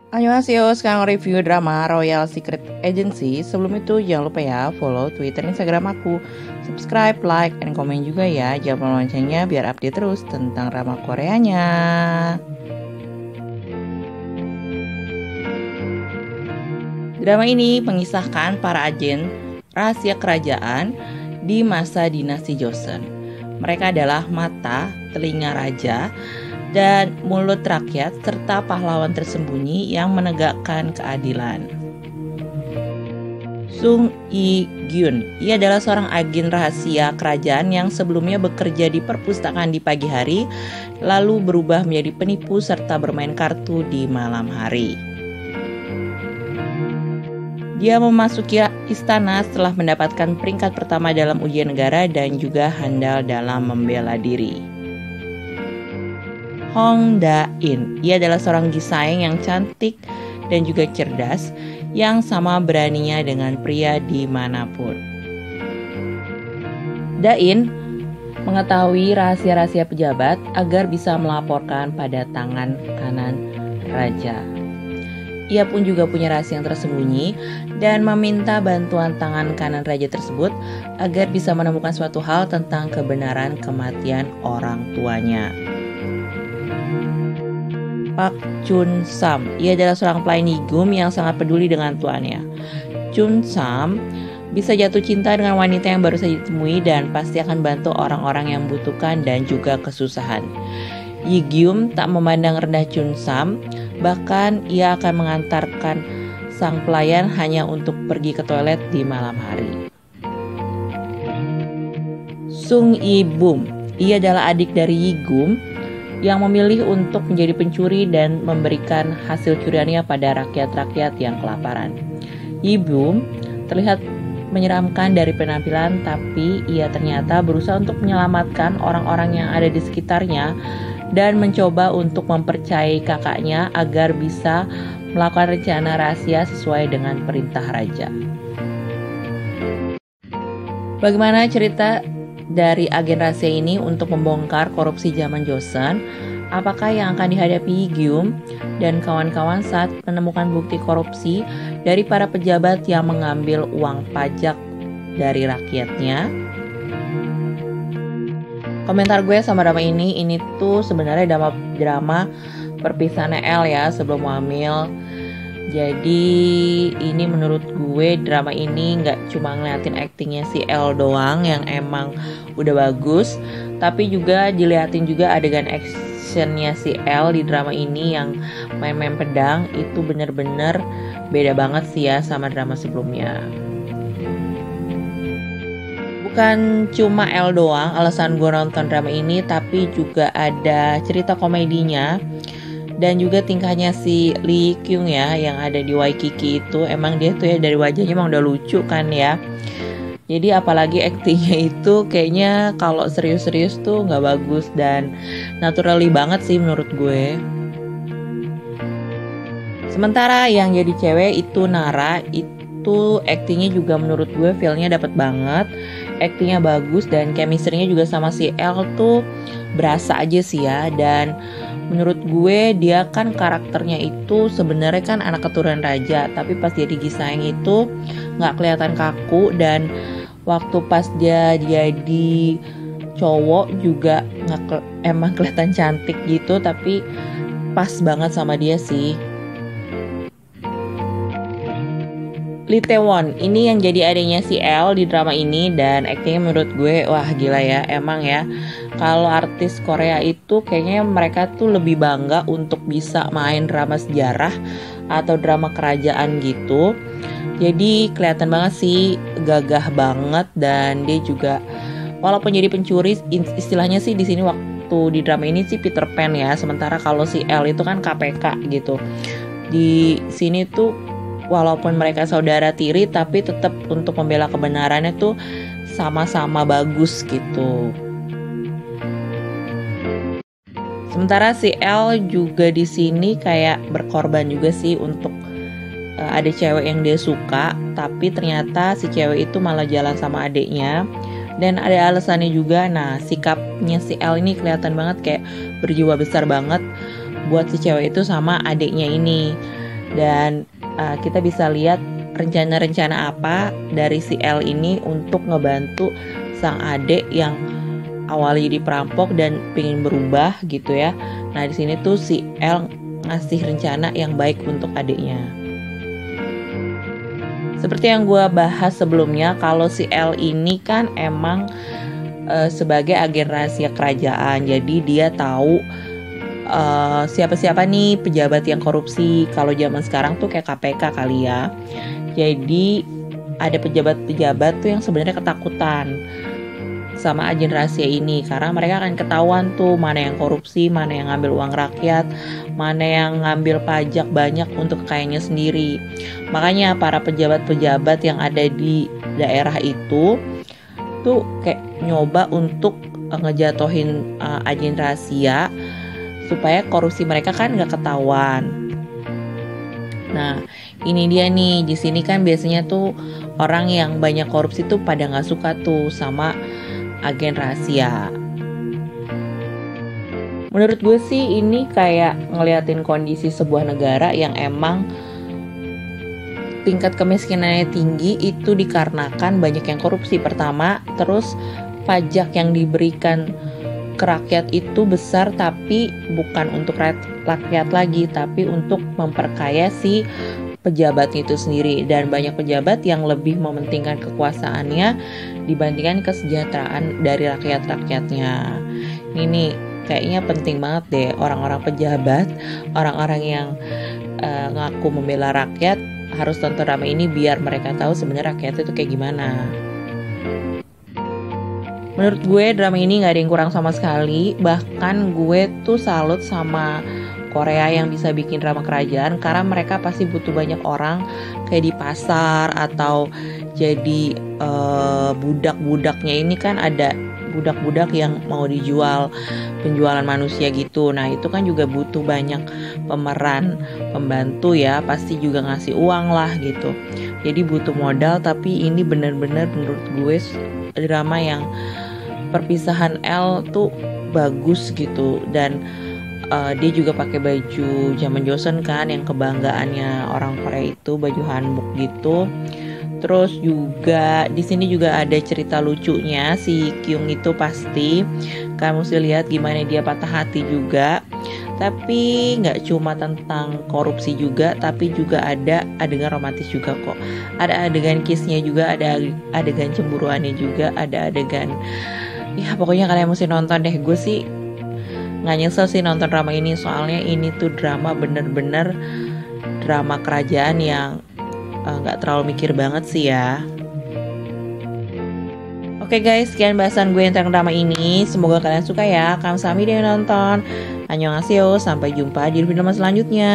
Annyeonghaseyo, sekarang review drama Royal Secret Agency. Sebelum itu jangan lupa ya follow Twitter dan Instagram aku, subscribe, like, dan komen juga ya. Jangan lupa loncengnya biar update terus tentang drama Koreanya. Drama ini mengisahkan para agen rahasia kerajaan di masa dinasti Joseon. Mereka adalah mata, telinga raja, dan mulut rakyat serta pahlawan tersembunyi yang menegakkan keadilan. Sung Yi-gyun, ia adalah seorang agen rahasia kerajaan yang sebelumnya bekerja di perpustakaan di pagi hari, lalu berubah menjadi penipu serta bermain kartu di malam hari. Dia memasuki istana setelah mendapatkan peringkat pertama dalam ujian negara dan juga handal dalam membela diri. Hong Da-in, ia adalah seorang gisaeng yang cantik dan juga cerdas, yang sama beraninya dengan pria dimanapun. Da-in mengetahui rahasia-rahasia pejabat agar bisa melaporkan pada tangan kanan raja. Ia pun juga punya rahasia yang tersembunyi dan meminta bantuan tangan kanan raja tersebut agar bisa menemukan suatu hal tentang kebenaran kematian orang tuanya. Pak Chun Sam, ia adalah seorang pelayan Yigum yang sangat peduli dengan tuannya. Chun Sam bisa jatuh cinta dengan wanita yang baru saja ditemui dan pasti akan bantu orang-orang yang membutuhkan dan juga kesusahan. Yigum tak memandang rendah Chun Sam, bahkan ia akan mengantarkan sang pelayan hanya untuk pergi ke toilet di malam hari. Sung Yi-bum, ia adalah adik dari Yigum yang memilih untuk menjadi pencuri dan memberikan hasil curiannya pada rakyat-rakyat yang kelaparan. Yi-bum terlihat menyeramkan dari penampilan, tapi ia ternyata berusaha untuk menyelamatkan orang-orang yang ada di sekitarnya dan mencoba untuk mempercayai kakaknya agar bisa melakukan rencana rahasia sesuai dengan perintah raja. Bagaimana cerita dari agen rahasia ini untuk membongkar korupsi zaman Joseon? Apakah yang akan dihadapi Yi-gyum dan kawan-kawan saat menemukan bukti korupsi dari para pejabat yang mengambil uang pajak dari rakyatnya? Komentar gue sama drama ini tuh sebenarnya drama perpisahan El ya sebelum hamil. Jadi ini menurut gue drama ini gak cuma ngeliatin aktingnya si El doang yang emang udah bagus, tapi juga diliatin juga adegan actionnya si El di drama ini yang main-main pedang. Itu bener-bener beda banget sih ya sama drama sebelumnya. Bukan cuma El doang alasan gue nonton drama ini, tapi juga ada cerita komedinya dan juga tingkahnya si Lee Kyung ya yang ada di Waikiki itu. Emang dia tuh ya dari wajahnya emang udah lucu kan ya. Jadi apalagi aktingnya itu kayaknya kalau serius-serius tuh gak bagus dan naturally banget sih menurut gue. Sementara yang jadi cewek itu Nara, itu aktingnya juga menurut gue feelnya dapet banget. Aktingnya bagus dan chemistry-nya juga sama si El tuh berasa aja sih ya. Dan menurut gue dia kan karakternya itu sebenarnya kan anak keturunan raja, tapi pas jadi gisaeng itu nggak kelihatan kaku, dan waktu pas dia jadi cowok juga emang kelihatan cantik gitu, tapi pas banget sama dia sih. Lee Tae-won ini yang jadi adiknya si El di drama ini, dan aktingnya menurut gue wah gila ya. Emang ya kalau artis Korea itu kayaknya mereka tuh lebih bangga untuk bisa main drama sejarah atau drama kerajaan gitu. Jadi kelihatan banget sih gagah banget, dan dia juga walaupun jadi pencuri istilahnya sih di sini waktu di drama ini sih Peter Pan ya. Sementara kalau si El itu kan KPK gitu. Di sini tuh walaupun mereka saudara tiri, tapi tetap untuk membela kebenarannya tuh sama-sama bagus gitu. Sementara si El juga di sini kayak berkorban juga sih untuk ada cewek yang dia suka, tapi ternyata si cewek itu malah jalan sama adiknya. Dan ada alasannya juga. Nah, sikapnya si El ini kelihatan banget kayak berjiwa besar banget buat si cewek itu sama adiknya ini. Dan kita bisa lihat rencana-rencana apa dari si L ini untuk ngebantu sang adik yang awalnya jadi perampok dan pengen berubah gitu ya. Nah di sini tuh si L ngasih rencana yang baik untuk adiknya. Seperti yang gue bahas sebelumnya, kalau si L ini kan emang sebagai agen rahasia kerajaan. Jadi dia tahu siapa-siapa nih pejabat yang korupsi. Kalau zaman sekarang tuh kayak KPK kali ya. Jadi ada pejabat-pejabat tuh yang sebenarnya ketakutan sama agen rahasia ini, karena mereka akan ketahuan tuh mana yang korupsi, mana yang ngambil uang rakyat, mana yang ngambil pajak banyak untuk kekayanya sendiri. Makanya para pejabat-pejabat yang ada di daerah itu tuh kayak nyoba untuk ngejatohin agen rahasia supaya korupsi mereka kan nggak ketahuan. Nah ini dia nih, di sini kan biasanya tuh orang yang banyak korupsi tuh pada nggak suka tuh sama agen rahasia. Menurut gue sih ini kayak ngeliatin kondisi sebuah negara yang emang tingkat kemiskinannya tinggi itu dikarenakan banyak yang korupsi pertama, terus pajak yang diberikan ke rakyat itu besar tapi bukan untuk rakyat lagi, tapi untuk memperkaya si pejabatnya itu sendiri, dan banyak pejabat yang lebih mementingkan kekuasaannya dibandingkan kesejahteraan dari rakyat-rakyatnya. Ini kayaknya penting banget deh orang-orang pejabat, orang-orang yang ngaku membela rakyat harus tonton drama ini biar mereka tahu sebenarnya rakyat itu kayak gimana. Menurut gue drama ini gak ada yang kurang sama sekali. Bahkan gue tuh salut sama Korea yang bisa bikin drama kerajaan, karena mereka pasti butuh banyak orang kayak di pasar atau jadi budak-budaknya. Ini kan ada budak-budak yang mau dijual, penjualan manusia gitu. Nah itu kan juga butuh banyak pemeran pembantu ya, pasti juga ngasih uang lah gitu. Jadi butuh modal, tapi ini bener-bener menurut gue drama yang perpisahan L tuh bagus gitu. Dan dia juga pakai baju zaman Joseon kan, yang kebanggaannya orang Korea itu, baju hanbok gitu. Terus juga di sini juga ada cerita lucunya si Kyung itu, pasti kamu mesti lihat gimana dia patah hati juga. Tapi nggak cuma tentang korupsi juga, tapi juga ada adegan romantis juga kok. Ada adegan kissnya juga, ada adegan cemburuannya juga, ada adegan, ya pokoknya kalian mesti nonton deh. Gue sih nggak nyesel sih nonton drama ini, soalnya ini tuh drama bener-bener drama kerajaan yang nggak terlalu mikir banget sih ya. Oke guys, sekian bahasan gue tentang drama ini. Semoga kalian suka ya. Kamsahamnida yang nonton. Annyeonghaseyo, sampai jumpa di video selanjutnya.